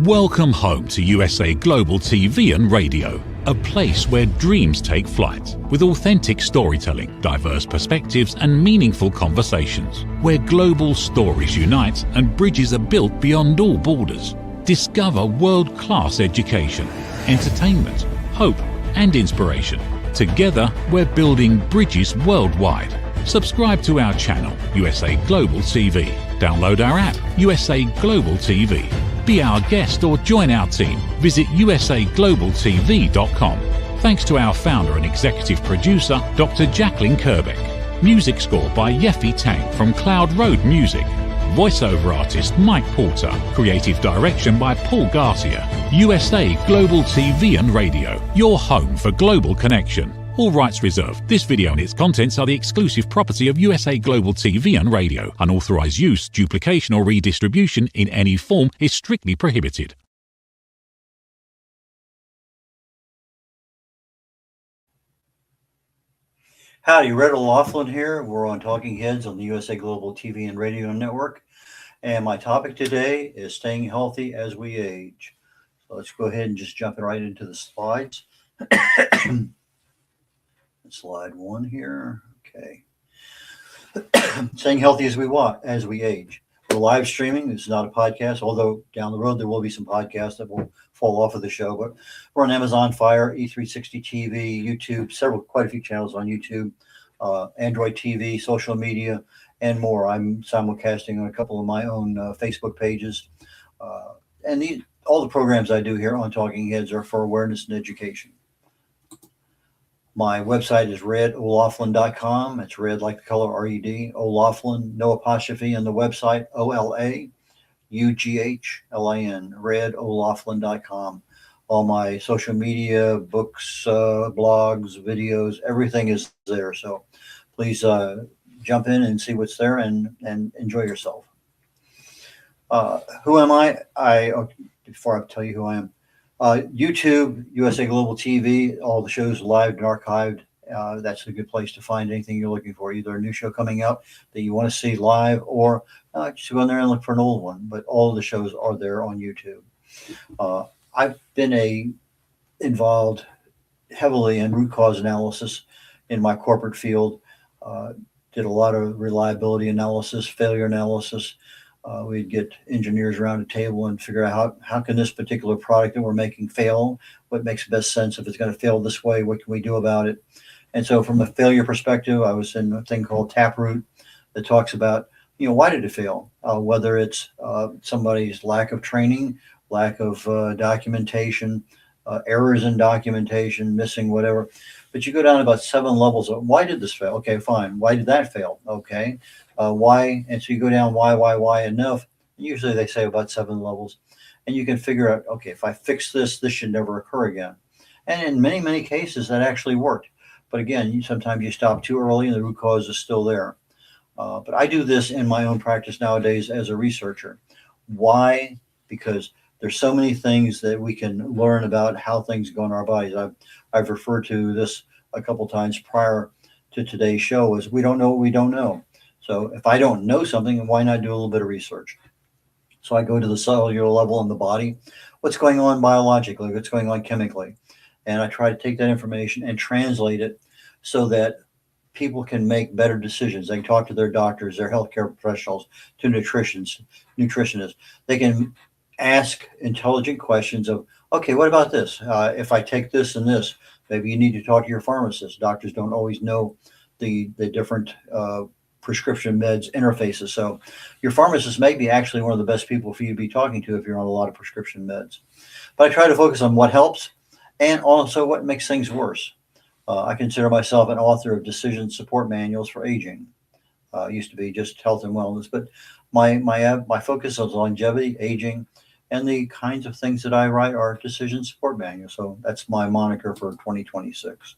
Welcome home to USA Global TV and Radio, a place where dreams take flight, with authentic storytelling, diverse perspectives and meaningful conversations, where global stories unite and bridges are built beyond all borders. Discover world-class education, entertainment, hope and inspiration. Together, we're building bridges worldwide. Subscribe to our channel, USA Global TV. Download our app, USA Global TV. Be our guest or join our team. Visit usaglobaltv.com. Thanks to our founder and executive producer, Dr. Jacqueline Kerbeck. Music score by Yeffy Tang from Cloud Road Music. Voiceover artist Mike Porter. Creative direction by Paul Garcia. USA Global TV and Radio. Your home for global connection. All rights reserved. This video and its contents are the exclusive property of USA Global TV and Radio. Unauthorized use, duplication or redistribution in any form is strictly prohibited. Howdy, Red O'Loughlin here. We're on Talking Heads on the USA Global TV and Radio Network. And my topic today is staying healthy as we age. So let's go ahead and just jump right into the slides. Slide one here. Okay. Staying healthy as we age. We're live streaming. This is not a podcast, although down the road there will be some podcasts that will fall off of the show. But we're on Amazon Fire, E360 TV, YouTube, quite a few channels on YouTube, Android TV, social media, and more. I'm simulcasting on a couple of my own Facebook pages. And all the programs I do here on Talking Heads are for awareness and education. My website is redolaughlin.com. It's red like the color R-E-D. O'Loughlin, no apostrophe on the website, OLAUGHLIN, redolaughlin.com. All my social media, books, blogs, videos, everything is there. So please jump in and see what's there and enjoy yourself. Who am I? Before I tell you who I am, YouTube, USA Global TV, all the shows live and archived. That's a good place to find anything you're looking for, either a new show coming out that you want to see live or just go in there and look for an old one. But all of the shows are there on YouTube. I've been involved heavily in root cause analysis in my corporate field. Did a lot of reliability analysis, failure analysis. We'd get engineers around a table and figure out how can this particular product that we're making fail? What makes best sense if it's going to fail this way? What can we do about it? And so from a failure perspective, I was in a thing called Taproot that talks about, why did it fail? Whether it's somebody's lack of training, lack of documentation, errors in documentation, missing whatever. But you go down about 7 levels of why did this fail? Okay, fine. Why did that fail? Okay. Why? And so you go down why enough. Usually they say about 7 levels. And you can figure out, okay, if I fix this, this should never occur again. And in many, many cases, that actually worked. But again, sometimes you stop too early and the root cause is still there. But I do this in my own practice nowadays as a researcher. Why? Because there's so many things that we can learn about how things go in our bodies. I've referred to this a couple times prior to today's show as we don't know what we don't know. So if I don't know something, why not do a little bit of research? So I go to the cellular level in the body. What's going on biologically? What's going on chemically? And I try to take that information and translate it so that people can make better decisions. They can talk to their doctors, their healthcare professionals, to nutritionists. They can ask intelligent questions of, okay, what about this? If I take this and this, maybe you need to talk to your pharmacist. Doctors don't always know the different prescription meds interfaces. So your pharmacist may be actually one of the best people for you to be talking to if you're on a lot of prescription meds. But I try to focus on what helps and also what makes things worse. I consider myself an author of decision support manuals for aging. Used to be just health and wellness, but my focus is longevity, aging, and the kinds of things that I write are decision support manuals. So that's my moniker for 2026.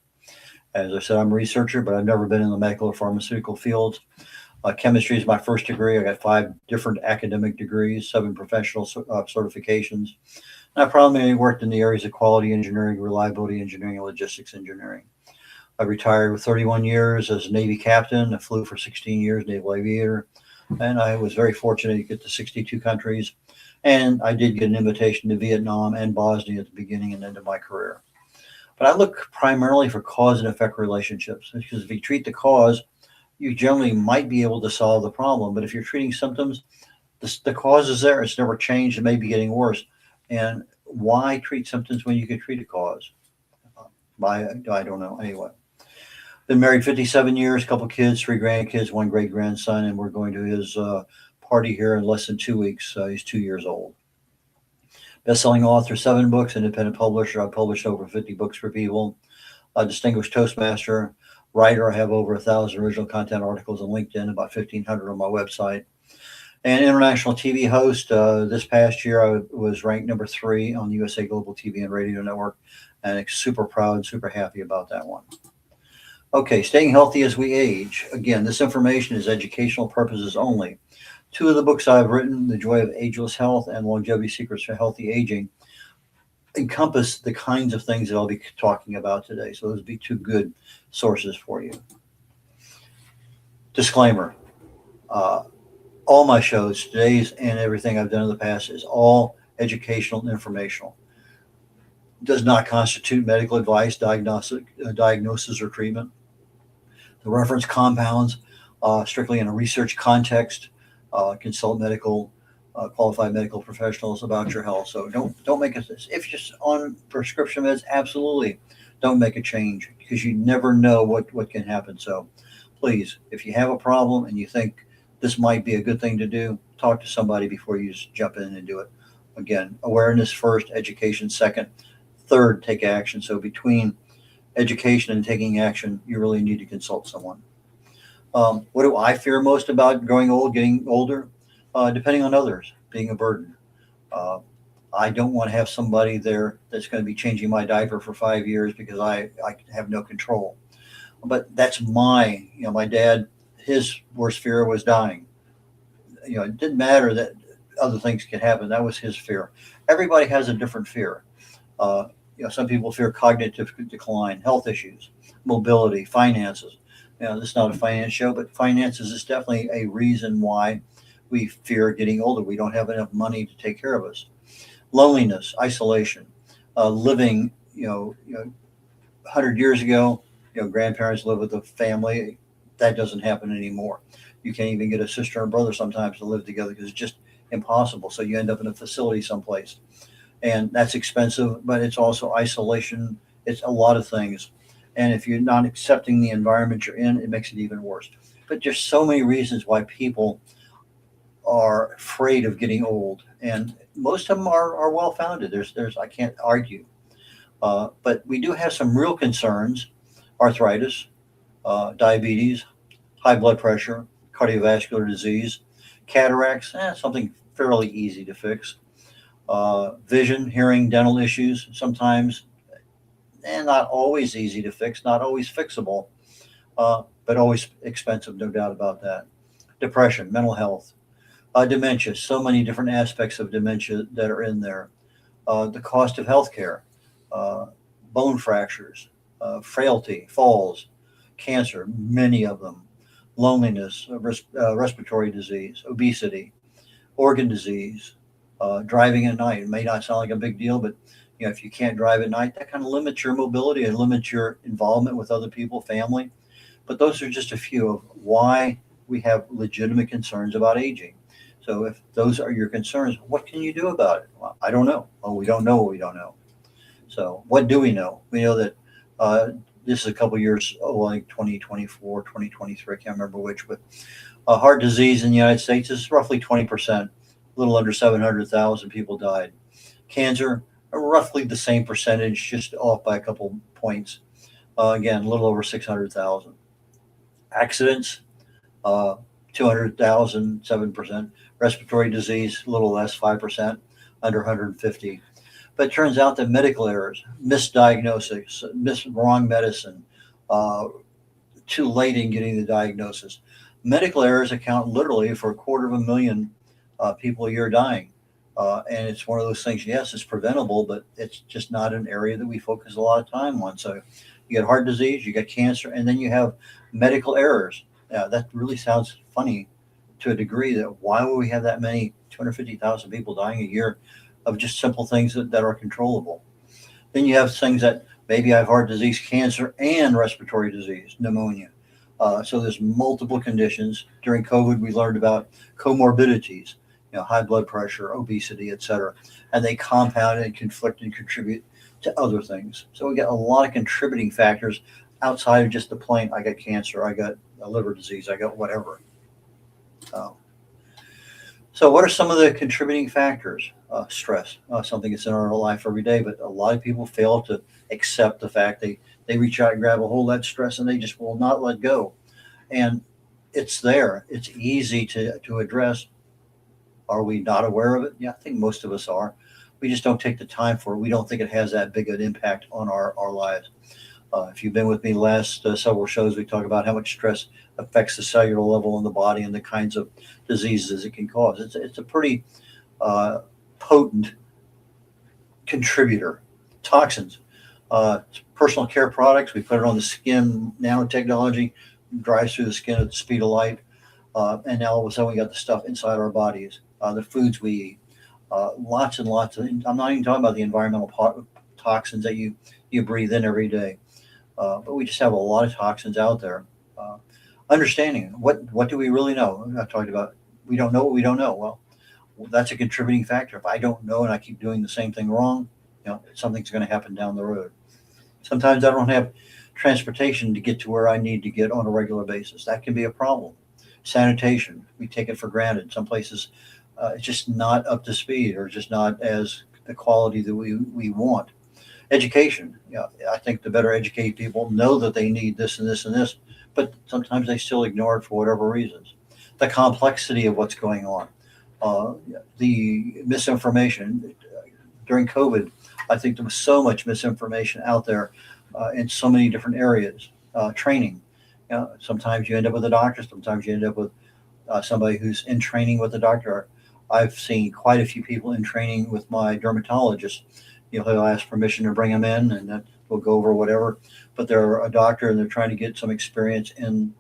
As I said, I'm a researcher, but I've never been in the medical or pharmaceutical fields. Chemistry is my first degree. I got 5 different academic degrees, 7 professional certifications. And I primarily worked in the areas of quality engineering, reliability engineering, and logistics engineering. I retired with 31 years as a Navy captain. I flew for 16 years, naval aviator. And I was very fortunate to get to 62 countries And I did get an invitation to Vietnam and Bosnia at the beginning and end of my career. But I look primarily for cause and effect relationships because if you treat the cause, you generally might be able to solve the problem. But if you're treating symptoms, the cause is there. It's never changed. It may be getting worse. And why treat symptoms when you can treat a cause? I don't know. Anyway, been married 57 years, couple kids, three grandkids, one great grandson, and we're going to his party here in less than 2 weeks. He's 2 years old. Best-selling author, 7 books, independent publisher. I've published over 50 books for people. A distinguished Toastmaster, writer. I have over 1,000 original content articles on LinkedIn, about 1,500 on my website. And international TV host. This past year, I was ranked number 3 on the USA Global TV and Radio Network, and super proud, super happy about that one. Okay, staying healthy as we age. Again, this information is educational purposes only. 2 of the books I've written, The Joy of Ageless Health and Longevity Secrets for Healthy Aging, encompass the kinds of things that I'll be talking about today. So those would be 2 good sources for you. Disclaimer. All my shows, today's and everything I've done in the past, is all educational and informational. Does not constitute medical advice, diagnosis, or treatment. The reference compounds strictly in a research context. Consult qualified medical professionals about your health. So don't make it. If you're just on prescription meds, absolutely don't make a change because you never know what can happen. So please, if you have a problem and you think this might be a good thing to do, talk to somebody before you just jump in and do it. Again, awareness first, education second, third, take action. So between education and taking action, you really need to consult someone. What do I fear most about growing old, getting older? Depending on others, being a burden. I don't want to have somebody there that's going to be changing my diaper for 5 years because I have no control. But that's my dad, his worst fear was dying. It didn't matter that other things could happen. That was his fear. Everybody has a different fear. Some people fear cognitive decline, health issues, mobility, finances. This is not a finance show, but finances is definitely a reason why we fear getting older. We don't have enough money to take care of us. Loneliness, isolation, living, 100 years ago, grandparents lived with a family. That doesn't happen anymore. You can't even get a sister and brother sometimes to live together because it's just impossible. So you end up in a facility someplace. And that's expensive, but it's also isolation. It's a lot of things. And if you're not accepting the environment you're in, it makes it even worse. But there's so many reasons why people are afraid of getting old. And most of them are well-founded. I can't argue. But we do have some real concerns: arthritis, diabetes, high blood pressure, cardiovascular disease, cataracts, something fairly easy to fix. Vision, hearing, dental issues, sometimes, and not always easy to fix, not always fixable, but always expensive, no doubt about that. Depression, mental health, dementia, so many different aspects of dementia that are in there. The cost of healthcare, bone fractures, frailty, falls, cancer, many of them, loneliness, respiratory disease, obesity, organ disease, driving at night. It may not sound like a big deal, but if you can't drive at night, that kind of limits your mobility and limits your involvement with other people, family. But those are just a few of why we have legitimate concerns about aging. So if those are your concerns, what can you do about it? Well, I don't know. Oh, we don't know what we don't know. So what do we know? We know that this is a couple years, like 2024, 2023, I can't remember which, but heart disease in the United States is roughly 20%, a little under 700,000 people died. Cancer, roughly the same percentage, just off by a couple points. Again, a little over 600,000. Accidents, 200,000, 7%. Respiratory disease, a little less, 5%, under 150. But it turns out that medical errors, misdiagnosis, wrong medicine, too late in getting the diagnosis. Medical errors account literally for 250,000 people a year dying. And it's one of those things, yes, it's preventable, but it's just not an area that we focus a lot of time on. So you got heart disease, you got cancer, and then you have medical errors. Yeah, that really sounds funny, to a degree that why would we have that many 250,000 people dying a year of just simple things that are controllable? Then you have things that maybe I have heart disease, cancer, and respiratory disease, pneumonia. So there's multiple conditions. During COVID, we learned about comorbidities, high blood pressure, obesity, et cetera, and they compound and conflict and contribute to other things. So we got a lot of contributing factors outside of just the plain, I got cancer, I got a liver disease, I got whatever. So what are some of the contributing factors? Stress, something that's in our life every day, but a lot of people fail to accept the fact they reach out and grab a hold of that stress and they just will not let go. And it's there. It's easy to address. Are we not aware of it? Yeah, I think most of us are. We just don't take the time for it. We don't think it has that big an impact on our lives. If you've been with me last several shows, we talk about how much stress affects the cellular level in the body and the kinds of diseases it can cause. It's a pretty potent contributor. Toxins, personal care products, we put it on the skin, nanotechnology drives through the skin at the speed of light, and now all of a sudden we got the stuff inside our bodies, the foods we eat, lots and lots of, I'm not even talking about the environmental toxins that you breathe in every day, but we just have a lot of toxins out there. Understanding what do we really know? I talked about we don't know what we don't know. Well, that's a contributing factor. If I don't know and I keep doing the same thing wrong, something's going to happen down the road. Sometimes I don't have transportation to get to where I need to get on a regular basis. That can be a problem. Sanitation, we take it for granted. Some places it's just not up to speed or just not as the quality that we want. Education, I think the better educated people know that they need this and this and this, but sometimes they still ignore it for whatever reasons. The complexity of what's going on, the misinformation. During COVID, I think there was so much misinformation out there in so many different areas. Training, sometimes you end up with a doctor, sometimes you end up with somebody who's in training with a doctor. I've seen quite a few people in training with my dermatologist. He'll ask permission to bring them in, and then we'll go over whatever. But they're a doctor, and they're trying to get some experience in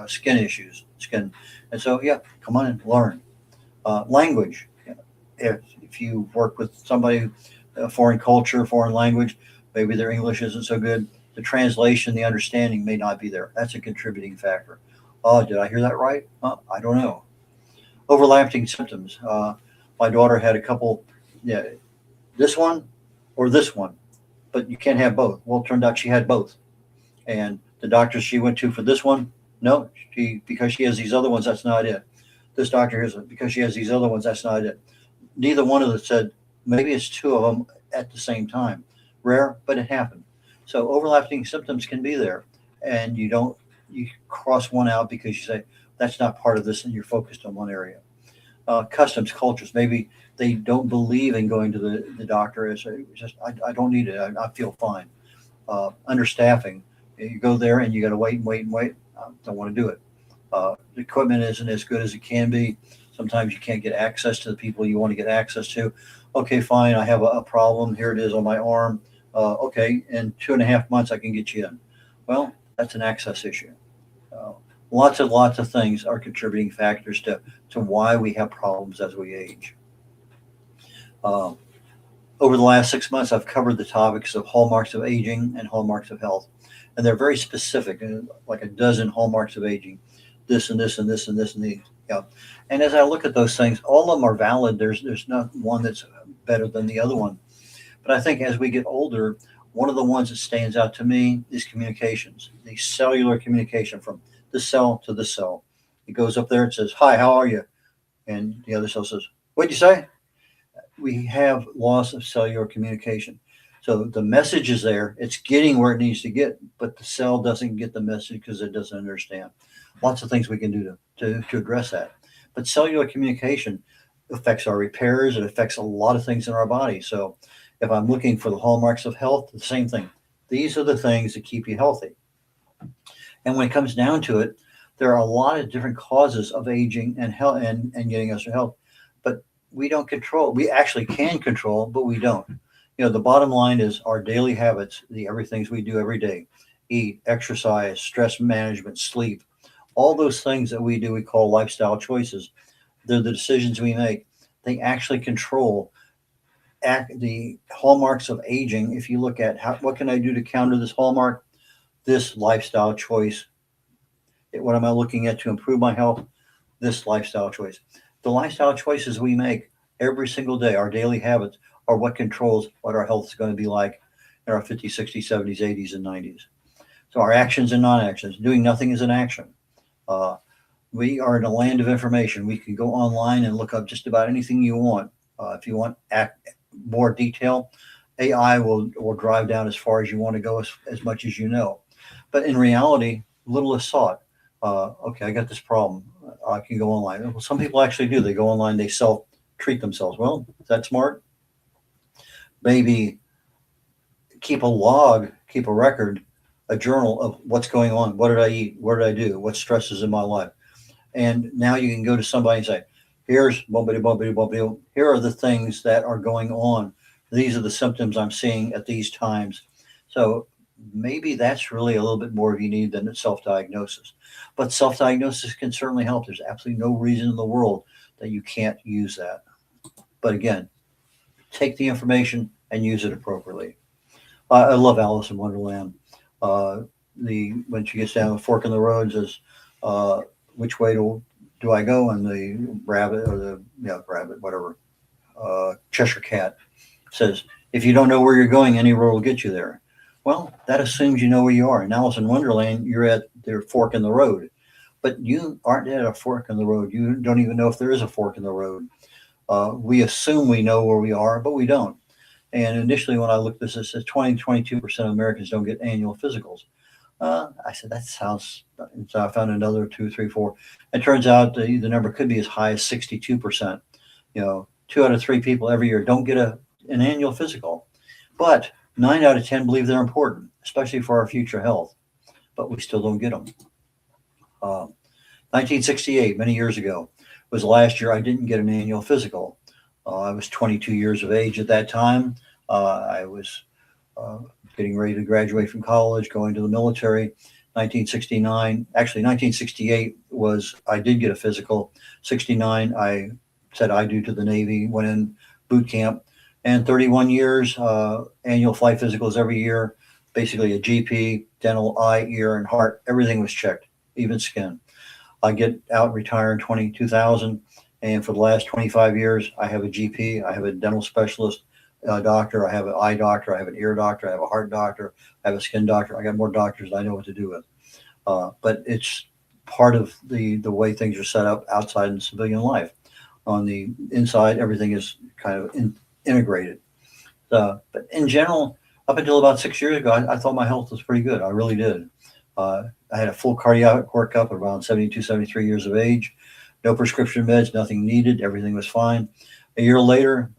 skin issues, and so come on and learn. Language. If you work with somebody, foreign culture, foreign language, maybe their English isn't so good. The translation, the understanding may not be there. That's a contributing factor. Oh, did I hear that right? I don't know. Overlapping symptoms. My daughter had a couple, this one or this one, but you can't have both. Well, it turned out she had both. And the doctor she went to for this one, no, because she has these other ones, that's not it. This doctor here's because she has these other ones, that's not it. Neither one of them said, maybe it's two of them at the same time. Rare, but it happened. So overlapping symptoms can be there, and you cross one out because you say that's not part of this, and you're focused on one area. Customs, cultures, maybe they don't believe in going to the doctor. It's just I don't need it. I feel fine. Understaffing, you go there and you got to wait and wait and wait. I don't want to do it. The equipment isn't as good as it can be. Sometimes you can't get access to the people you want to get access to. Okay, fine. I have a problem. Here it is on my arm. Okay, in 2.5 months I can get you in. Well, that's an access issue. Lots of things are contributing factors to why we have problems as we age. Over the last 6 months, I've covered the topics of hallmarks of aging and hallmarks of health, and they're very specific, like a dozen hallmarks of aging. This and this and this and this and these. And as I look at those things, all of them are valid. There's not one that's better than the other one. But I think as we get older, one of the ones that stands out to me is communications, the cellular communication from this cell to this cell. It goes up there and says, "Hi, how are you?" And the other cell says, "What'd you say?" We have loss of cellular communication. So the message is there. It's getting where it needs to get, but the cell doesn't get the message because it doesn't understand. Lots of things we can do to address that. But cellular communication affects our repairs. It affects a lot of things in our body. So if I'm looking for the hallmarks of health, the same thing. These are the things that keep you healthy. And when it comes down to it, there are a lot of different causes of aging and health and getting us to health, but we don't control. We actually can control, but we don't. The bottom line is our daily habits, the everythings we do every day: eat, exercise, stress management, sleep. All those things that we do, we call lifestyle choices. They're the decisions we make. They actually control the hallmarks of aging. If you look at what can I do to counter this hallmark, this lifestyle choice. What am I looking at to improve my health? This lifestyle choice. The lifestyle choices we make every single day, our daily habits, are what controls what our health is going to be like in our 50s, 60s, 70s, 80s, and 90s. So our actions and non-actions. Doing nothing is an action. Uh, we are in a land of information. We can go online and look up just about anything you want. If you want more detail, AI will drive down as far as you want to go, as much as you know. But in reality, little is sought. Okay, I got this problem. I can go online. Well, some people actually do. They go online, they self treat themselves. Well, is that smart? Maybe keep a log, keep a record, a journal of what's going on. What did I eat? What did I do? What stresses in my life? And now you can go to somebody and say, here's bumpity, bumpity, bumpity. Here are the things that are going on. These are the symptoms I'm seeing at these times. So maybe that's really a little bit more of you need than self-diagnosis. But self-diagnosis can certainly help. There's absolutely no reason in the world that you can't use that. But again, take the information and use it appropriately. I love Alice in Wonderland. When she gets down the fork in the road, says, "Which way do I go?" And the rabbit, or the rabbit, whatever, Cheshire Cat says, "If you don't know where you're going, any road will get you there." Well, that assumes you know where you are. In Alice in Wonderland, you're at their fork in the road, but you aren't at a fork in the road. You don't even know if there is a fork in the road. We assume we know where we are, but we don't. And initially, when I looked at this, it says 22% of Americans don't get annual physicals. I said, that sounds, so I found another two, three, four. It turns out the number could be as high as 62%. 2 out of 3 people every year don't get an annual physical, but 9 out of 10 believe they're important, especially for our future health, but we still don't get them. 1968, many years ago, was the last year I didn't get an annual physical. I was 22 years of age at that time. I was getting ready to graduate from college, going to the military. 1969, actually 1968 was, I did get a physical. 69, I said I do to the Navy, went in boot camp, and 31 years, annual flight physicals every year, basically a GP, dental, eye, ear, and heart, everything was checked, even skin. I get out and retire in 2000. And for the last 25 years, I have a GP, I have a dental specialist doctor, I have an eye doctor, I have an ear doctor, I have a heart doctor, I have a skin doctor. I got more doctors than I know what to do with. But it's part of the way things are set up outside in civilian life. On the inside, everything is kind of integrated. But in general, up until about 6 years ago, I thought my health was pretty good. I really did. I had a full cardiac workup at around 72, 73 years of age. No prescription meds, nothing needed. Everything was fine. A year later,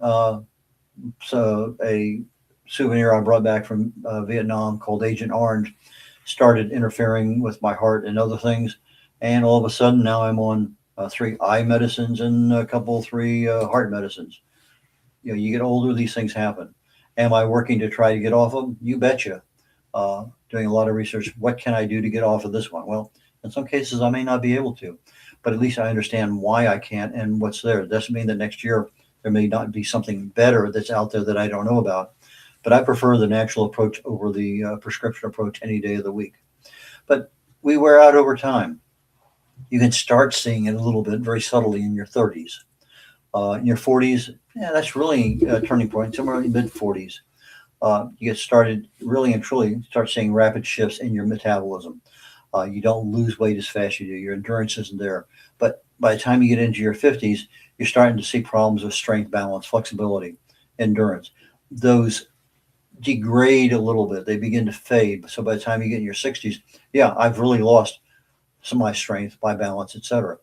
so a souvenir I brought back from Vietnam called Agent Orange started interfering with my heart and other things. And all of a sudden, now I'm on 3 eye medicines and a 3 heart medicines. You get older, these things happen. Am I working to try to get off of them? You betcha. Doing a lot of research. What can I do to get off of this one? Well, in some cases, I may not be able to, but at least I understand why I can't and what's there. It doesn't mean that next year there may not be something better that's out there that I don't know about. But I prefer the natural approach over the prescription approach any day of the week. But we wear out over time. You can start seeing it a little bit very subtly in your 30s. In your 40s, that's really a turning point, somewhere in the mid 40s. You get started really and truly start seeing rapid shifts in your metabolism. You don't lose weight as fast as you do. Your endurance isn't there. But by the time you get into your 50s, you're starting to see problems with strength, balance, flexibility, endurance. Those degrade a little bit. They begin to fade. So by the time you get in your 60s, I've really lost some of my strength, my balance, etc.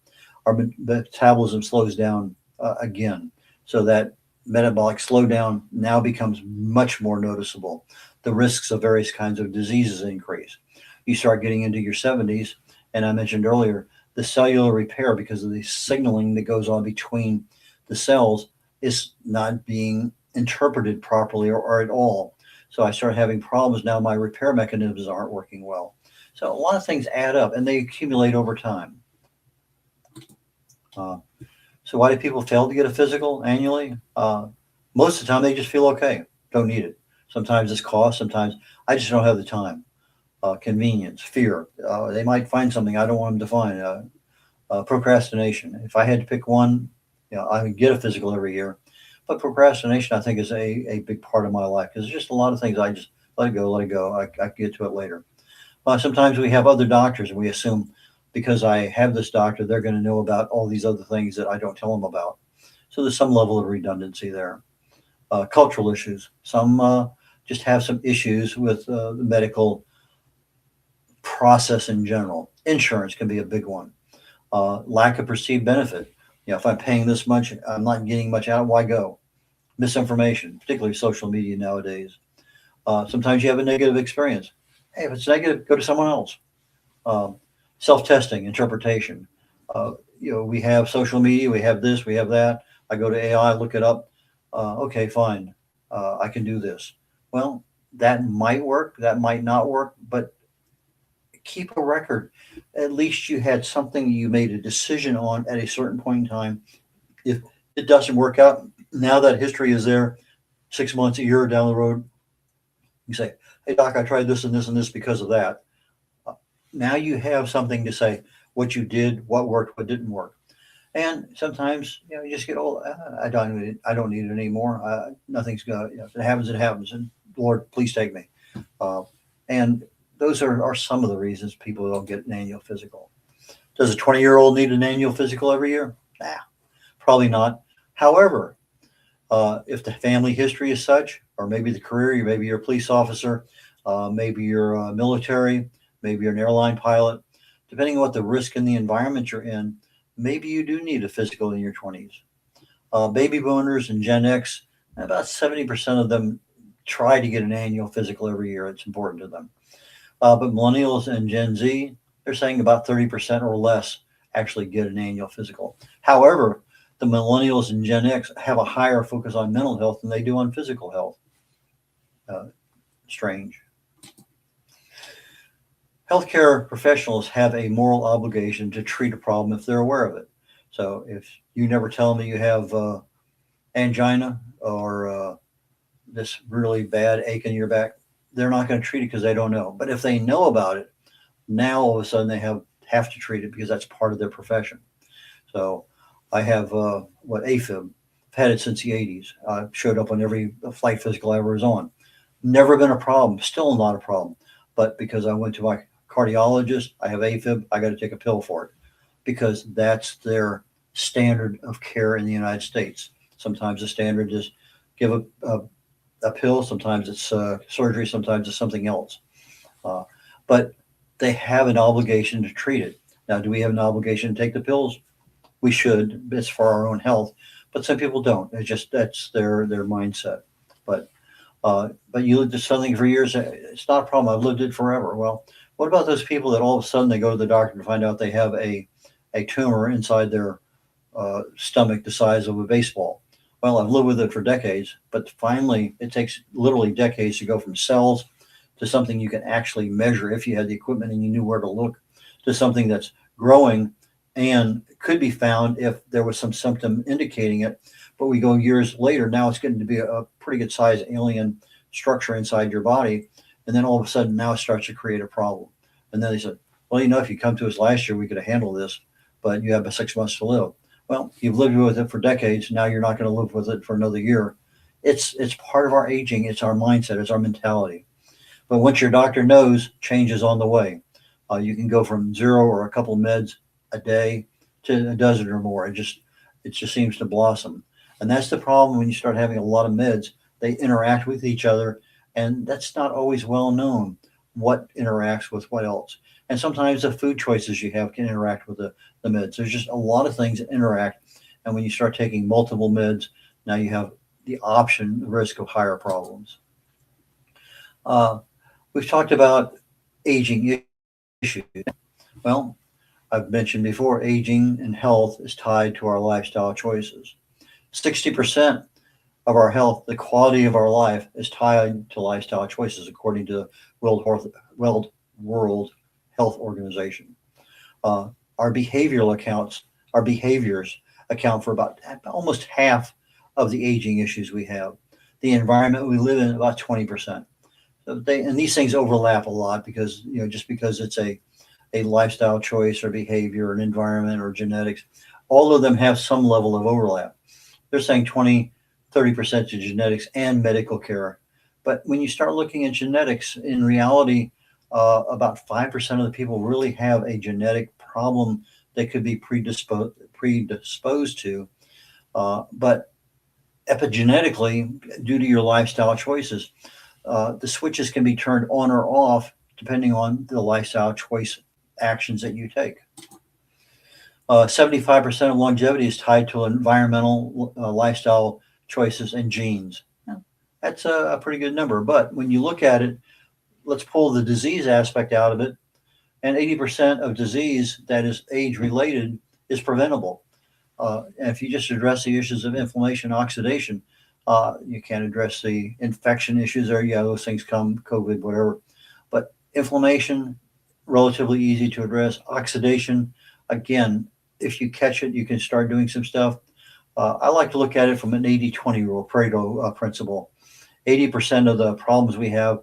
Our metabolism slows down again. So that metabolic slowdown now becomes much more noticeable. The risks of various kinds of diseases increase. You start getting into your 70s, and I mentioned earlier, the cellular repair, because of the signaling that goes on between the cells, is not being interpreted properly or at all. So I start having problems now. My repair mechanisms aren't working well. So a lot of things add up and they accumulate over time. Uh, so why do people fail to get a physical annually? Most of the time they just feel okay, don't need it. Sometimes it's cost, sometimes I just don't have the time. Convenience, fear. They might find something I don't want them to find. Procrastination. If I had to pick one, I would get a physical every year. But procrastination, I think, is a big part of my life because there's just a lot of things I just let it go, let it go. I can get to it later. Sometimes we have other doctors and we assume because I have this doctor, they're going to know about all these other things that I don't tell them about. So there's some level of redundancy there. Cultural issues. Some just have some issues with the medical process in general. Insurance can be a big one. Lack of perceived benefit. If I'm paying this much, I'm not getting much out. Why go? Misinformation, particularly social media nowadays. Sometimes you have a negative experience. Hey, if it's negative, go to someone else. Um, Self-testing, interpretation. We have social media, we have this, we have that. I go to AI, look it up. Okay, fine. I can do this. Well, that might work, that might not work, but keep a record. At least you had something you made a decision on at a certain point in time. If it doesn't work out, now that history is there, 6 months, a year down the road, you say, hey, doc, I tried this and this and this because of that. Now you have something to say what you did, what worked, what didn't work. And sometimes, you just get old. I don't need it. I don't need it anymore. Nothing's going to, if it happens, it happens. And Lord, please take me. And those are some of the reasons people don't get an annual physical. Does a 20-year-old need an annual physical every year? Nah, probably not. However, if the family history is such, or maybe the career, maybe you're a police officer, maybe you're military, maybe you're an airline pilot, depending on what the risk in the environment you're in, maybe you do need a physical in your 20s. Baby boomers and Gen X, about 70% of them try to get an annual physical every year. It's important to them. But millennials and Gen Z, they're saying about 30% or less actually get an annual physical. However, the millennials and Gen X have a higher focus on mental health than they do on physical health. Strange. Healthcare professionals have a moral obligation to treat a problem if they're aware of it. So if you never tell me you have angina or this really bad ache in your back, they're not going to treat it because they don't know. But if they know about it, now all of a sudden they have to treat it because that's part of their profession. So I have AFib. I've had it since the 80s. I showed up on every flight physical I ever was on. Never been a problem. Still not a problem. But because I went to my cardiologist, I have AFib, I got to take a pill for it because that's their standard of care in the United States. Sometimes the standard is give a pill, sometimes it's surgery, sometimes it's something else. But they have an obligation to treat it. Now, do we have an obligation to take the pills? We should. It's for our own health. But some people don't. It's just that's their mindset. But you lived with something for years. It's not a problem. I've lived it forever. Well, what about those people that all of a sudden they go to the doctor and find out they have a tumor inside their stomach the size of a baseball? Well, I've lived with it for decades, but finally it takes literally decades to go from cells to something you can actually measure if you had the equipment and you knew where to look, to something that's growing and could be found if there was some symptom indicating it. But we go years later, now it's getting to be a pretty good size alien structure inside your body. And then all of a sudden now it starts to create a problem. And then they said, well, if you come to us last year, we could have handled this, but you have 6 months to live. Well, you've lived with it for decades. Now you're not going to live with it for another year. It's part of our aging. It's our mindset. It's our mentality. But once your doctor knows, change is on the way. You can go from 0 or a couple of meds a day to a dozen or more. It just seems to blossom. And that's the problem when you start having a lot of meds. They interact with each other, and that's not always well known what interacts with what else. And sometimes the food choices you have can interact with the meds. There's just a lot of things that interact. And when you start taking multiple meds, now you have the risk of higher problems. We've talked about aging issues. Well, I've mentioned before, aging and health is tied to our lifestyle choices. 60% of our health, the quality of our life, is tied to lifestyle choices, according to World Health Organization. Our our behaviors account for about almost half of the aging issues we have. The environment we live in, about 20%. So and these things overlap a lot because, just because it's a lifestyle choice or behavior or an environment or genetics, all of them have some level of overlap. They're saying 30% to genetics and medical care. But when you start looking at genetics, in reality, about 5% of the people really have a genetic problem they could be predisposed to. But epigenetically, due to your lifestyle choices, the switches can be turned on or off depending on the lifestyle choice actions that you take. 75% of longevity is tied to environmental lifestyle choices and genes. That's a pretty good number. But when you look at it, let's pull the disease aspect out of it. And 80% of disease that is age related is preventable. And if you just address the issues of inflammation, oxidation, you can't address the infection issues there. Yeah, those things come, COVID, whatever. But inflammation, relatively easy to address. Oxidation, again, if you catch it, you can start doing some stuff. I like to look at it from an 80-20 rule, Pareto principle. 80% of the problems we have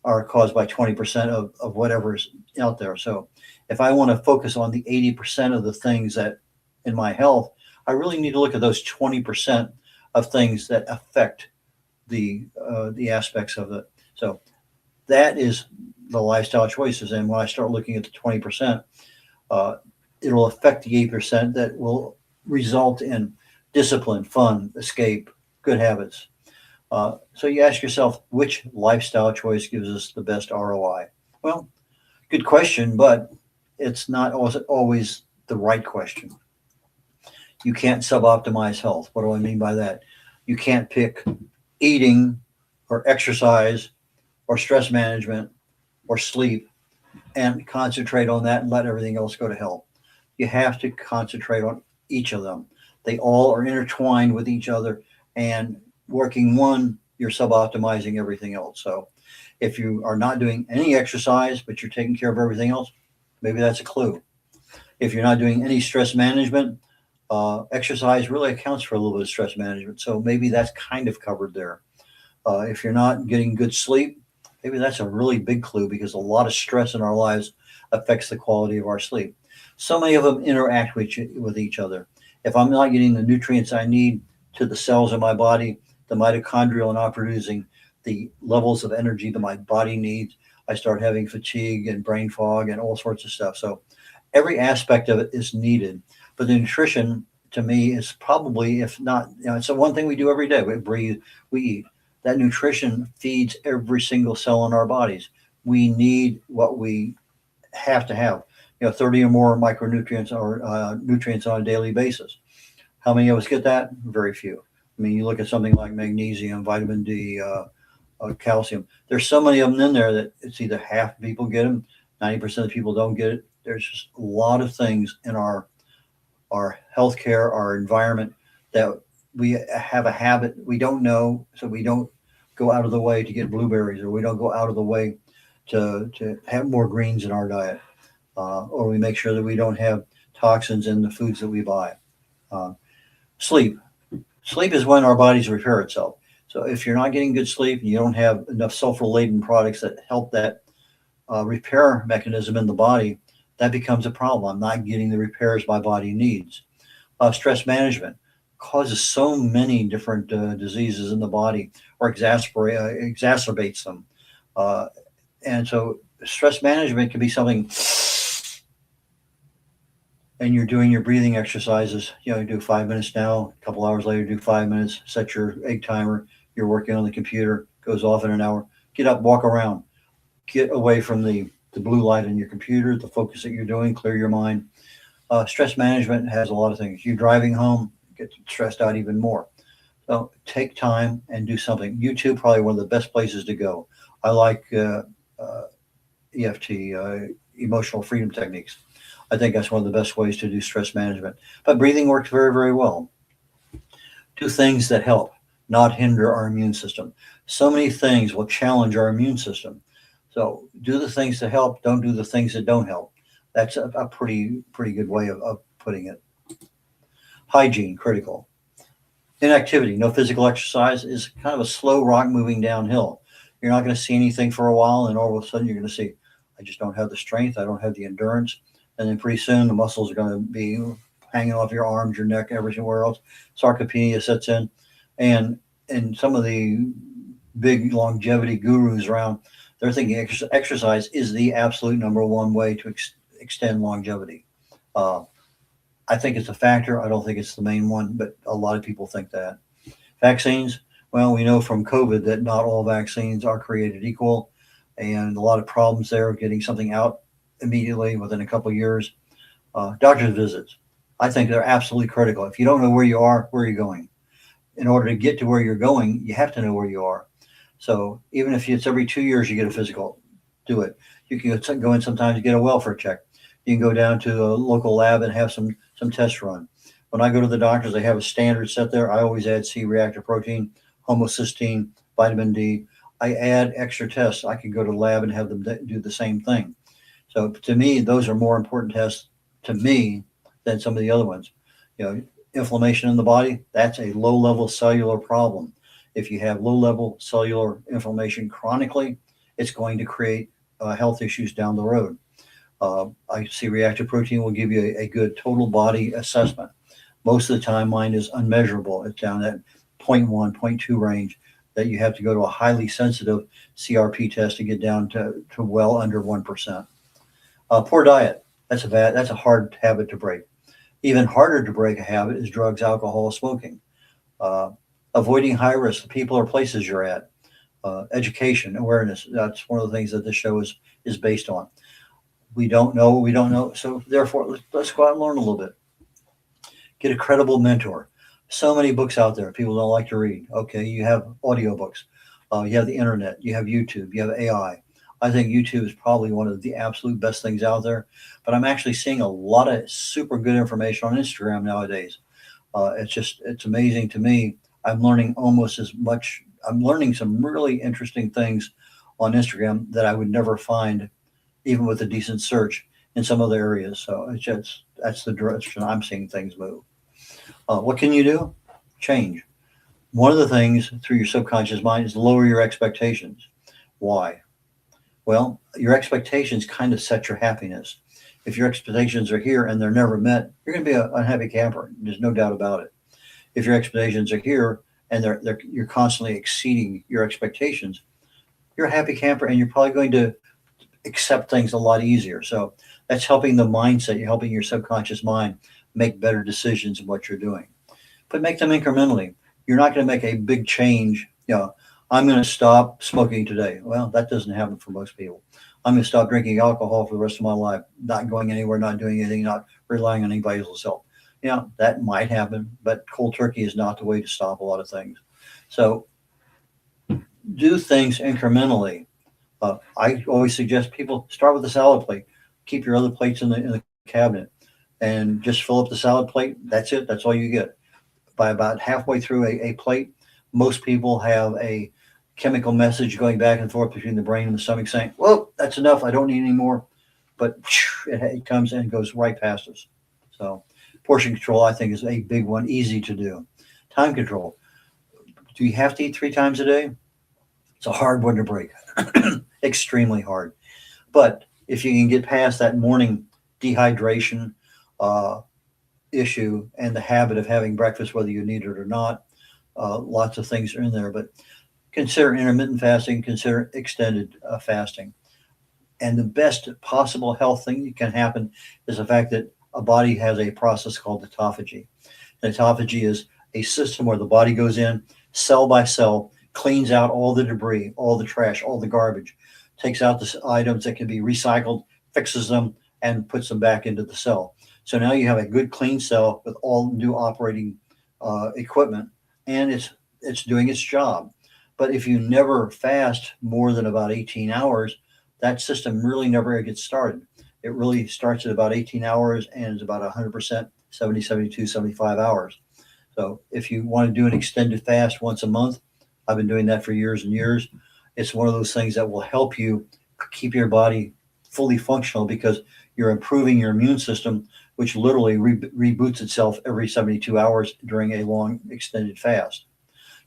are caused by 20% of whatever's out there. So if I want to focus on the 80% of the things that in my health, I really need to look at those 20% of things that affect the aspects of it. So that is the lifestyle choices. And when I start looking at the 20%, it'll affect the 8% that will result in discipline, fun, escape, good habits. So you ask yourself, which lifestyle choice gives us the best ROI? Well, good question, but it's not always the right question. You can't sub-optimize health. What do I mean by that? You can't pick eating or exercise or stress management or sleep and concentrate on that and let everything else go to hell. You have to concentrate on each of them. They all are intertwined with each other, and working one, you're sub-optimizing everything else. So if you are not doing any exercise, but you're taking care of everything else, maybe that's a clue. If you're not doing any stress management, exercise really accounts for a little bit of stress management. So maybe that's kind of covered there. If you're not getting good sleep, maybe that's a really big clue, because a lot of stress in our lives affects the quality of our sleep. So many of them interact with each other. If I'm not getting the nutrients I need to the cells in my body, the mitochondria are not producing the levels of energy that my body needs, I start having fatigue and brain fog and all sorts of stuff. So every aspect of it is needed. But the nutrition, to me, is probably, if not, it's the one thing we do every day. We breathe, we eat. That nutrition feeds every single cell in our bodies. We need what we have to have. 30 or more micronutrients or nutrients on a daily basis. How many of us get that? Very few. I mean, you look at something like magnesium, vitamin D, calcium. There's so many of them in there that it's either half people get them, 90% of people don't get it. There's just a lot of things in our healthcare, our environment, that we have a habit we don't know, so we don't go out of the way to get blueberries, or we don't go out of the way to have more greens in our diet, or we make sure that we don't have toxins in the foods that we buy. Sleep is when our bodies repair itself. So if you're not getting good sleep and you don't have enough sulfur-laden products that help that repair mechanism in the body, that becomes a problem. I'm not getting the repairs my body needs. Stress management causes so many different diseases in the body, or exacerbates them. And so stress management can be something, and you're doing your breathing exercises. You do 5 minutes now, a couple hours later, do 5 minutes, set your egg timer. You're working on the computer, goes off in an hour. Get up, walk around, get away from the blue light on your computer, the focus that you're doing, clear your mind. Stress management has a lot of things. You're driving home, get stressed out even more. So take time and do something. YouTube, probably one of the best places to go. I like EFT, emotional freedom techniques. I think that's one of the best ways to do stress management. But breathing works very, very well. Do things that help, not hinder our immune system. So many things will challenge our immune system. So do the things that help. Don't do the things that don't help. That's a pretty good way of putting it. Hygiene, critical. Inactivity, no physical exercise is kind of a slow rock moving downhill. You're not going to see anything for a while, and all of a sudden you're going to see, I just don't have the strength, I don't have the endurance, and then pretty soon the muscles are going to be hanging off your arms, your neck, everywhere else. Sarcopenia sets in, and some of the big longevity gurus around, they're thinking exercise is the absolute number one way to extend longevity. Uh, I think it's a factor. I don't think it's the main one, but a lot of people think that. Vaccines, well, we know from COVID that not all vaccines are created equal, and a lot of problems there getting something out immediately within a couple of years. Doctor's visits, I think they're absolutely critical. If you don't know where you are, where are you going? In order to get to where you're going, you have to know where you are. So even if it's every 2 years you get a physical, do it. You can go in sometimes to get a welfare check. You can go down to a local lab and have some tests run. When I go to the doctors, they have a standard set there. I always add C-reactive protein, homocysteine, vitamin D. I add extra tests. I can go to the lab and have them do the same thing. So to me, those are more important tests to me than some of the other ones. Inflammation in the body, that's a low-level cellular problem. If you have low-level cellular inflammation chronically, it's going to create health issues down the road. I see reactive protein will give you a good total body assessment. Most of the time, mine is unmeasurable. It's down at 0.1, 0.2 range that you have to go to a highly sensitive CRP test to get down to well under 1%. Poor diet, that's a hard habit to break. Even harder to break a habit is drugs, alcohol, smoking. Avoiding high risk people or places you're at. Education, awareness, that's one of the things that this show is based on. We don't know what we don't know. So therefore, let's go out and learn a little bit. Get a credible mentor. So many books out there. People don't like to read. Okay, you have audiobooks. You have the internet. You have YouTube. You have AI. I think YouTube is probably one of the absolute best things out there. But I'm actually seeing a lot of super good information on Instagram nowadays. It's amazing to me. I'm learning almost as much. I'm learning some really interesting things on Instagram that I would never find even with a decent search in some other areas. So that's the direction I'm seeing things move. What can you do? Change. One of the things through your subconscious mind is lower your expectations. Why? Well, your expectations kind of set your happiness. If your expectations are here and they're never met, you're going to be an unhappy camper. There's no doubt about it. If your expectations are here and you're constantly exceeding your expectations, you're a happy camper, and you're probably going to accept things a lot easier. So that's helping the mindset. You're helping your subconscious mind make better decisions in what you're doing. But make them incrementally. You're not going to make a big change. I'm going to stop smoking today. Well, that doesn't happen for most people. I'm going to stop drinking alcohol for the rest of my life, not going anywhere, not doing anything, not relying on anybody else's help. That might happen, but cold turkey is not the way to stop a lot of things. So do things incrementally. I always suggest people start with a salad plate. Keep your other plates in the cabinet and just fill up the salad plate. That's it. That's all you get. By about halfway through a plate, most people have a chemical message going back and forth between the brain and the stomach saying, well, that's enough. I don't need any more. But it comes and goes right past us. So portion control, I think, is a big one, easy to do. Time control. Do you have to eat 3 times a day? It's a hard one to break. Extremely hard. But if you can get past that morning dehydration issue and the habit of having breakfast, whether you need it or not, lots of things are in there. But consider intermittent fasting, consider extended fasting. And the best possible health thing that can happen is the fact that a body has a process called autophagy. And autophagy is a system where the body goes in cell by cell, cleans out all the debris, all the trash, all the garbage, takes out the items that can be recycled, fixes them, and puts them back into the cell. So now you have a good clean cell with all new operating equipment, and it's doing its job. But if you never fast more than about 18 hours, that system really never gets started. It really starts at about 18 hours and is about 100%, 70, 72, 75 hours. So if you want to do an extended fast once a month, I've been doing that for years and years. It's one of those things that will help you keep your body fully functional because you're improving your immune system, which literally reboots itself every 72 hours during a long extended fast.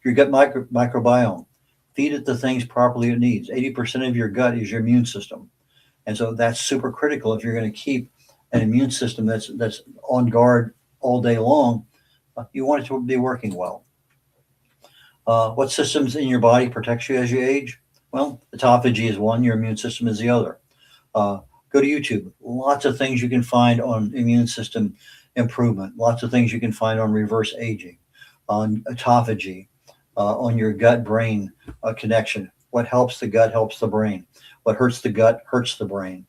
Your gut microbiome, feed it the things properly it needs. 80% of your gut is your immune system. And so that's super critical if you're going to keep an immune system that's on guard all day long. You want it to be working well. What systems in your body protects you as you age? Well, autophagy is one, your immune system is the other. Go to YouTube. Lots of things you can find on immune system improvement. Lots of things you can find on reverse aging, on autophagy, on your gut-brain connection. What helps the gut helps the brain. What hurts the gut hurts the brain.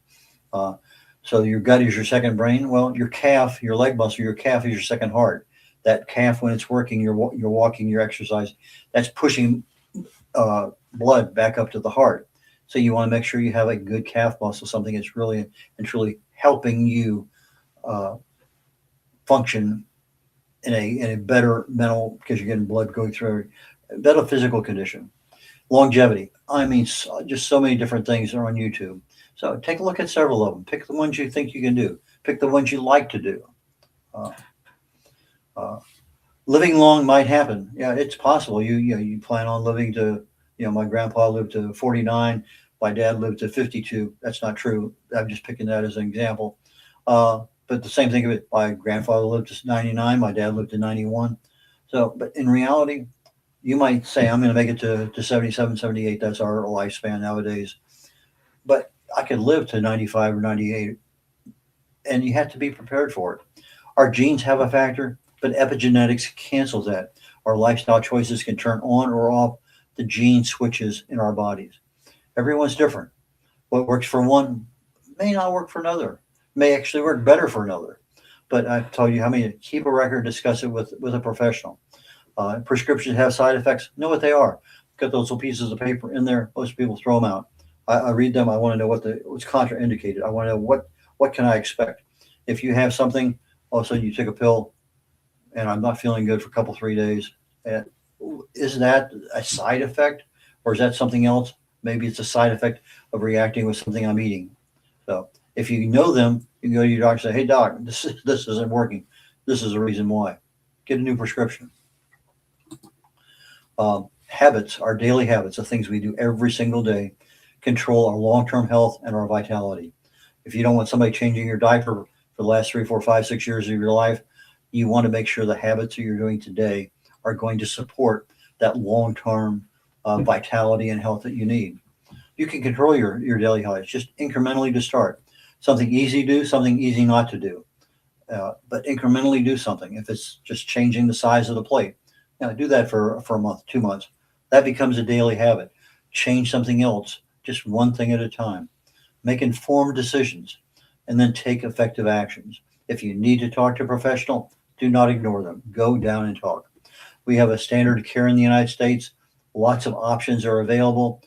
So your gut is your second brain. Well, your calf, your leg muscle, your calf is your second heart. That calf, when it's working, you're walking, you're exercising, that's pushing blood back up to the heart. So you want to make sure you have a good calf muscle, something that's really and truly helping you function in a better mental, because you're getting blood going through a better physical condition. Longevity. I mean, just so many different things are on YouTube. So take a look at several of them. Pick the ones you think you can do. Pick the ones you like to do. Living long might happen. Yeah, it's possible. You plan on living to, my grandpa lived to 49. My dad lived to 52. That's not true. I'm just picking that as an example. But the same thing of it, my grandfather lived to 99. My dad lived to 91. So, but in reality, you might say, I'm going to make it to 77, 78. That's our lifespan nowadays. But I could live to 95 or 98. And you have to be prepared for it. Our genes have a factor, but epigenetics cancels that. Our lifestyle choices can turn on or off the gene switches in our bodies. Everyone's different. What works for one may not work for another, may actually work better for another. But I've told you how many, keep a record, discuss it with a professional. Prescriptions have side effects, know what they are. Got those little pieces of paper in there. Most people throw them out. I read them. I want to know what's contraindicated. I want to know what can I expect. If you have something, all of a sudden you take a pill and I'm not feeling good for a couple, 3 days. Is that a side effect or is that something else? Maybe it's a side effect of reacting with something I'm eating. So if you know them, you can go to your doctor and say, hey, doc, this isn't working. This is the reason why. Get a new prescription. Habits, our daily habits, the things we do every single day, control our long-term health and our vitality. If you don't want somebody changing your diaper for the last 3, 4, 5, 6 years of your life, you want to make sure the habits that you're doing today are going to support that long-term vitality and health that you need. You can control your daily habits just incrementally to start. Something easy to do, something easy not to do. But incrementally do something. If it's just changing the size of the plate, do that for a month, 2 months. That becomes a daily habit. Change something else, just one thing at a time. Make informed decisions and then take effective actions. If you need to talk to a professional, do not ignore them. Go down and talk. We have a standard of care in the United States. Lots of options are available.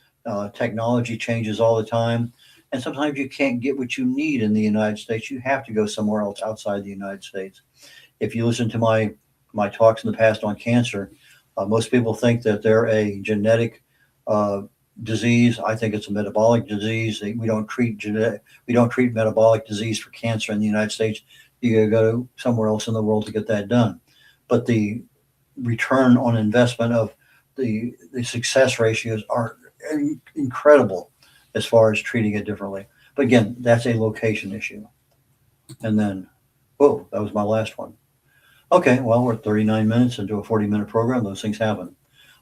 Technology changes all the time. And sometimes you can't get what you need in the United States. You have to go somewhere else outside the United States. If you listen to my talks in the past on cancer, most people think that they're a genetic disease. I think it's a metabolic disease. We don't treat metabolic disease for cancer in the United States. You gotta go somewhere else in the world to get that done. But the return on investment of the success ratios are incredible as far as treating it differently. But again, that's a location issue. And then, that was my last one. Okay, well, we're 39 minutes into a 40-minute program. Those things happen.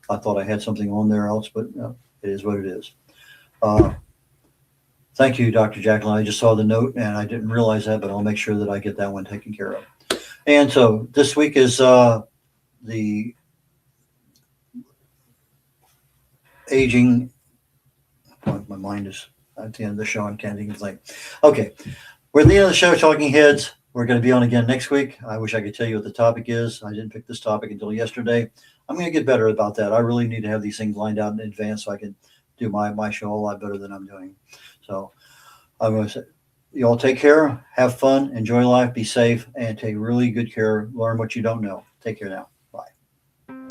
I thought I had something on there else, but it is what it is. Thank you, Dr. Jacqueline. I just saw the note, and I didn't realize that, but I'll make sure that I get that one taken care of. And so this week is the aging. My mind is at the end of the show. I can't even think. Okay, we're at the end of the show, Talking Heads. We're going to be on again next week. I wish I could tell you what the topic is. I didn't pick this topic until yesterday. I'm going to get better about that. I really need to have these things lined out in advance so I can do my show a lot better than I'm doing. So I'm going to say, you all take care, have fun, enjoy life, be safe, and take really good care. Learn what you don't know. Take care now. Bye.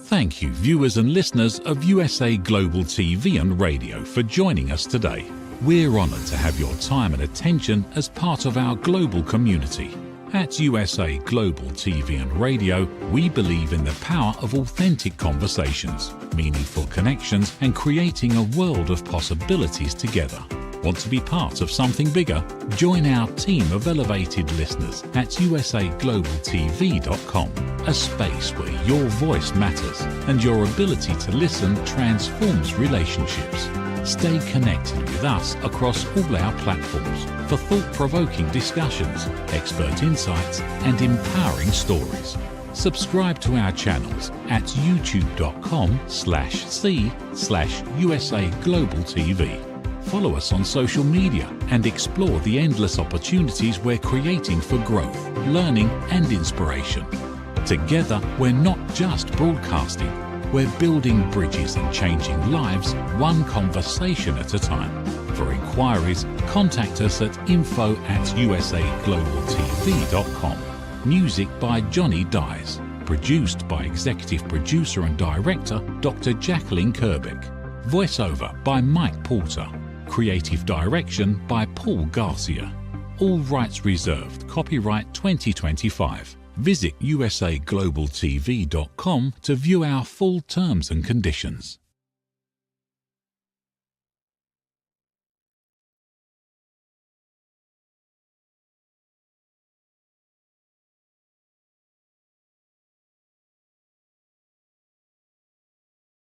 Thank you, viewers and listeners of USA Global TV and Radio, for joining us today. We're honoured to have your time and attention as part of our global community. At USA Global TV and Radio, we believe in the power of authentic conversations, meaningful connections, and creating a world of possibilities together. Want to be part of something bigger? Join our team of elevated listeners at usaglobaltv.com, a space where your voice matters and your ability to listen transforms relationships. Stay connected with us across all our platforms for thought-provoking discussions, expert insights, and empowering stories. Subscribe to our channels at youtube.com/c/USA Global TV. Follow us on social media and explore the endless opportunities we're creating for growth, learning, and inspiration. Together, we're not just broadcasting, we're building bridges and changing lives one conversation at a time. For inquiries, contact us at info@usaglobaltv.com. Music by Johnny Dyes. Produced by Executive Producer and Director Dr. Jacqueline Kerbeck. Voiceover by Mike Porter. Creative direction by Paul Garcia. All rights reserved. Copyright 2025. Visit usaglobaltv.com to view our full terms and conditions.